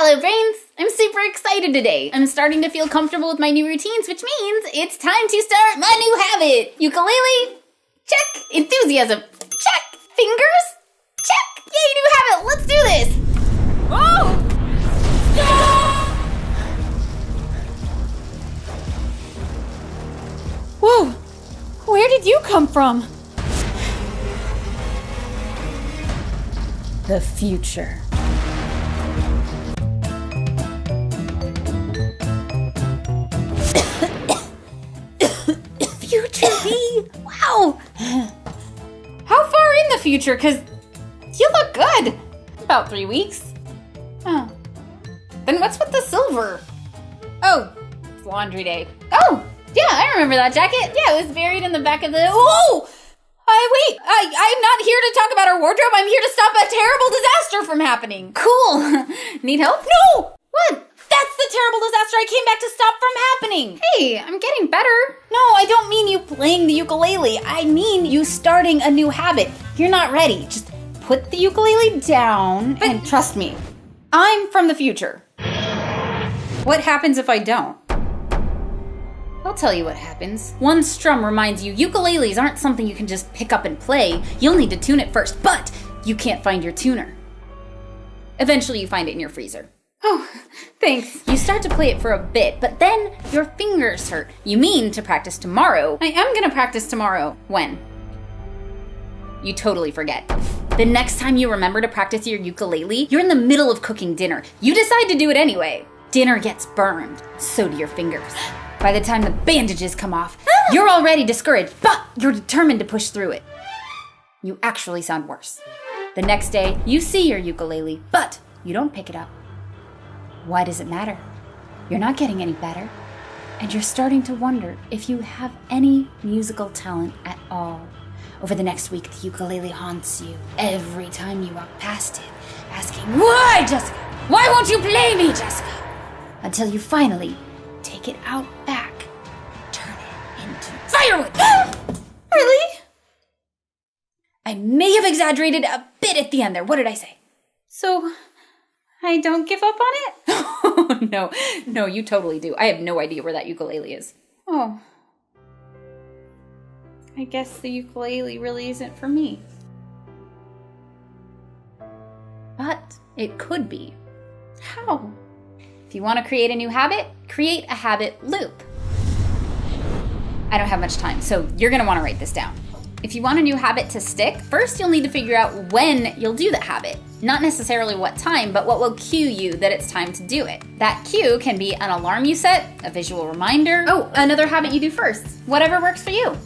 Hello brains! I'm super excited today. I'm starting to feel comfortable with my new routines, which means it's time to start my new habit. Ukulele? Check. Enthusiasm? Check. Fingers? Check. Yay, new habit. Let's do this. Oh! Whoa! Where did you come from? The future. Future me? Wow! How far in the future? Because you look good. About 3 weeks. Oh. Then what's with the silver? Oh, it's laundry day. Oh, yeah, I remember that jacket. Yeah, it was buried in the back of the... Oh! Wait, I'm not here to talk about our wardrobe. I'm here to stop a terrible disaster from happening. Cool. Need help? No! What? That's the terrible disaster I came back to stop from happening. Hey, I'm getting better. No, I don't mean you playing the ukulele. I mean you starting a new habit. You're not ready. Just put the ukulele down and trust me. I'm from the future. What happens if I don't? I'll tell you what happens. One strum reminds you ukuleles aren't something you can just pick up and play. You'll need to tune it first, but you can't find your tuner. Eventually you find it in your freezer. Oh, thanks. You start to play it for a bit, but then your fingers hurt. You mean to practice tomorrow. I am gonna practice tomorrow. When? You totally forget. The next time you remember to practice your ukulele, you're in the middle of cooking dinner. You decide to do it anyway. Dinner gets burned. So do your fingers. By the time the bandages come off, you're already discouraged, but you're determined to push through it. You actually sound worse. The next day, you see your ukulele, but you don't pick it up. Why does it matter? You're not getting any better, and you're starting to wonder if you have any musical talent at all. Over the next week, the ukulele haunts you every time you walk past it, asking, "Why, Jessica? Why won't you play me, Jessica?" Until you finally take it out back, turn it into firewood. Really? I may have exaggerated a bit at the end there. What did I say? So, I don't give up on it? Oh, no, you totally do. I have no idea where that ukulele is. Oh. I guess the ukulele really isn't for me. But it could be. How? If you want to create a new habit, create a habit loop. I don't have much time, so you're going to want to write this down. If you want a new habit to stick, first you'll need to figure out when you'll do that habit. Not necessarily what time, but what will cue you that it's time to do it. That cue can be an alarm you set, a visual reminder, another habit you do first. Whatever works for you.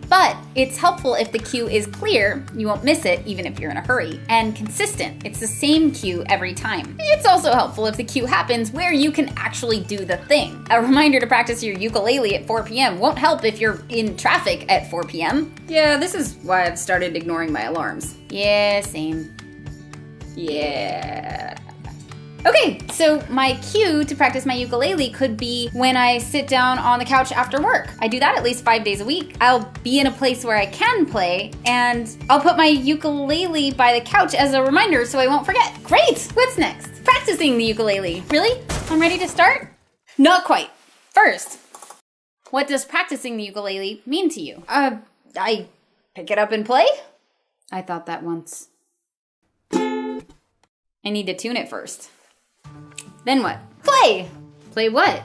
But it's helpful if the cue is clear, you won't miss it even if you're in a hurry, and consistent. It's the same cue every time. It's also helpful if the cue happens where you can actually do the thing. A reminder to practice your ukulele at 4 p.m. won't help if you're in traffic at 4 p.m. Yeah, this is why I've started ignoring my alarms. Yeah, same. Yeah. Okay, so my cue to practice my ukulele could be when I sit down on the couch after work. I do that at least 5 days a week. I'll be in a place where I can play, and I'll put my ukulele by the couch as a reminder so I won't forget. Great! What's next? Practicing the ukulele. Really? I'm ready to start? Not quite. First, what does practicing the ukulele mean to you? I pick it up and play? I thought that once. I need to tune it first. Then what? Play! Play what?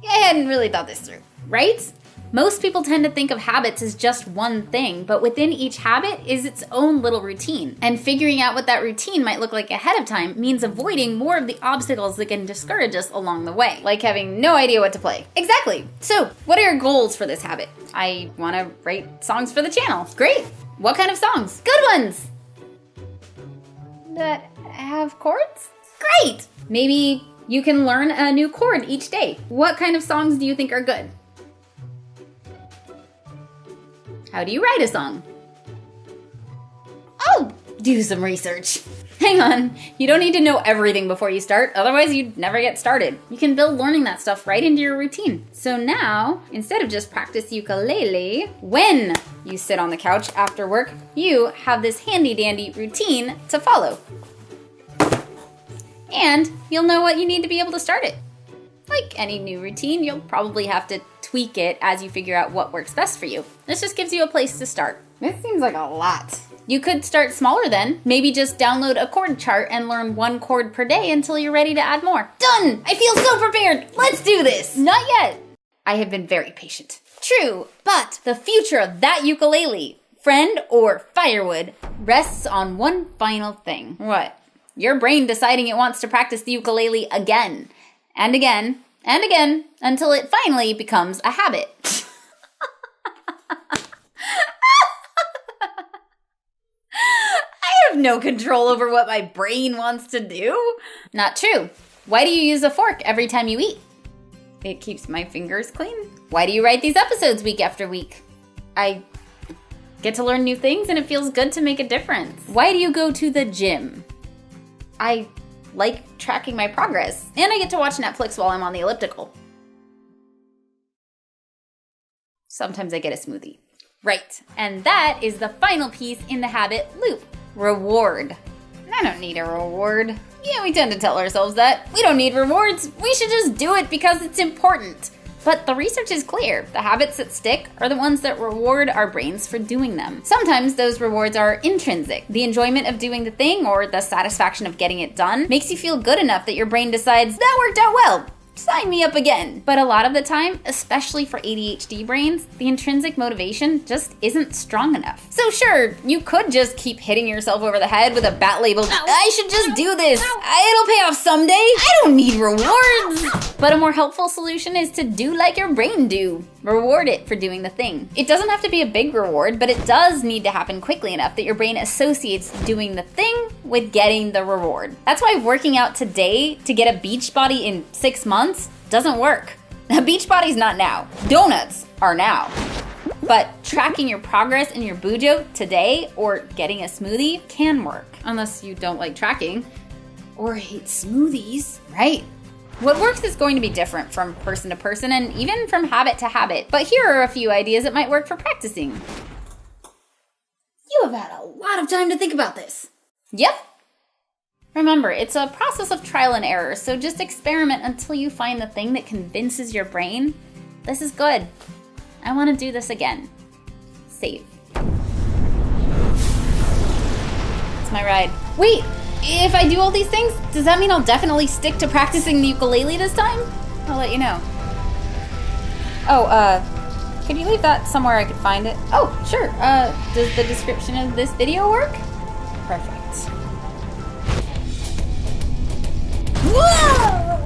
I hadn't really thought this through, right? Most people tend to think of habits as just one thing, but within each habit is its own little routine. And figuring out what that routine might look like ahead of time means avoiding more of the obstacles that can discourage us along the way, like having no idea what to play. Exactly. So, what are your goals for this habit? I want to write songs for the channel. Great. What kind of songs? Good ones. That have chords? Great! Maybe you can learn a new chord each day. What kind of songs do you think are good? How do you write a song? Oh, do some research. Hang on, you don't need to know everything before you start, otherwise you'd never get started. You can build learning that stuff right into your routine. So now, instead of just practice ukulele, when you sit on the couch after work, you have this handy dandy routine to follow. And you'll know what you need to be able to start it. Like any new routine, you'll probably have to tweak it as you figure out what works best for you. This just gives you a place to start. This seems like a lot. You could start smaller then. Maybe just download a chord chart and learn 1 chord per day until you're ready to add more. Done! I feel so prepared! Let's do this! Not yet! I have been very patient. True, but the future of that ukulele, friend or firewood, rests on one final thing. What? Your brain deciding it wants to practice the ukulele again, and again, and again, until it finally becomes a habit. I have no control over what my brain wants to do. Not true. Why do you use a fork every time you eat? It keeps my fingers clean. Why do you write these episodes week after week? I get to learn new things and it feels good to make a difference. Why do you go to the gym? I like tracking my progress, and I get to watch Netflix while I'm on the elliptical. Sometimes I get a smoothie. Right, and that is the final piece in the habit loop. Reward. I don't need a reward. Yeah, we tend to tell ourselves that. We don't need rewards. We should just do it because it's important. But the research is clear. The habits that stick are the ones that reward our brains for doing them. Sometimes those rewards are intrinsic. The enjoyment of doing the thing or the satisfaction of getting it done makes you feel good enough that your brain decides, that worked out well. Sign me up again. But a lot of the time, especially for ADHD brains, the intrinsic motivation just isn't strong enough. So sure, you could just keep hitting yourself over the head with a bat labeled, I should just do this. It'll pay off someday. I don't need rewards. But a more helpful solution is to do like your brain do. Reward it for doing the thing. It doesn't have to be a big reward, but it does need to happen quickly enough that your brain associates doing the thing with getting the reward. That's why working out today to get a beach body in 6 months doesn't work. A beach body's not now. Donuts are now. But tracking your progress in your bujo today or getting a smoothie can work. Unless you don't like tracking or hate smoothies, right? What works is going to be different from person to person and even from habit to habit. But here are a few ideas that might work for practicing. You have had a lot of time to think about this. Yep. Remember, it's a process of trial and error, so just experiment until you find the thing that convinces your brain, this is good. I want to do this again. Save. It's my ride. Wait, if I do all these things, does that mean I'll definitely stick to practicing the ukulele this time? I'll let you know. Oh, could you leave that somewhere I could find it? Oh, sure. Does the description of this video work? Perfect. Whoa!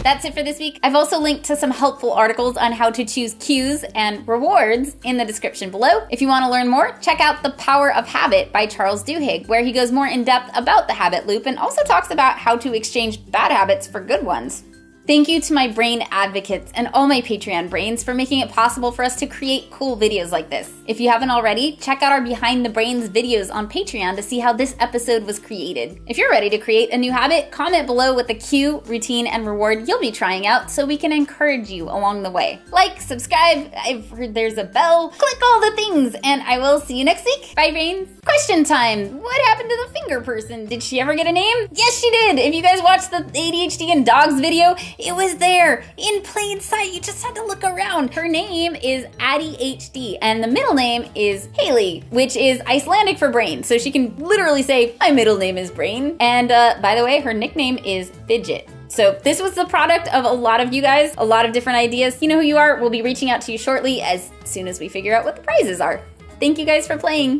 That's it for this week. I've also linked to some helpful articles on how to choose cues and rewards in the description below. If you want to learn more, check out The Power of Habit by Charles Duhigg, where he goes more in depth about the habit loop and also talks about how to exchange bad habits for good ones. Thank you to my brain advocates and all my Patreon brains for making it possible for us to create cool videos like this. If you haven't already, check out our Behind the Brains videos on Patreon to see how this episode was created. If you're ready to create a new habit, comment below with the cue, routine, and reward you'll be trying out so we can encourage you along the way. Like, subscribe, I've heard there's a bell, click all the things, and I will see you next week. Bye, brains. Question time. What happened to the finger person? Did she ever get a name? Yes, she did. If you guys watched the ADHD and dogs video, it was there in plain sight. You just had to look around. Her name is Addie HD, and the middle name is Haley, which is Icelandic for brain. So she can literally say, my middle name is Brain. And by the way, her nickname is Fidget. So this was the product of a lot of you guys, a lot of different ideas. You know who you are. We'll be reaching out to you shortly as soon as we figure out what the prizes are. Thank you guys for playing.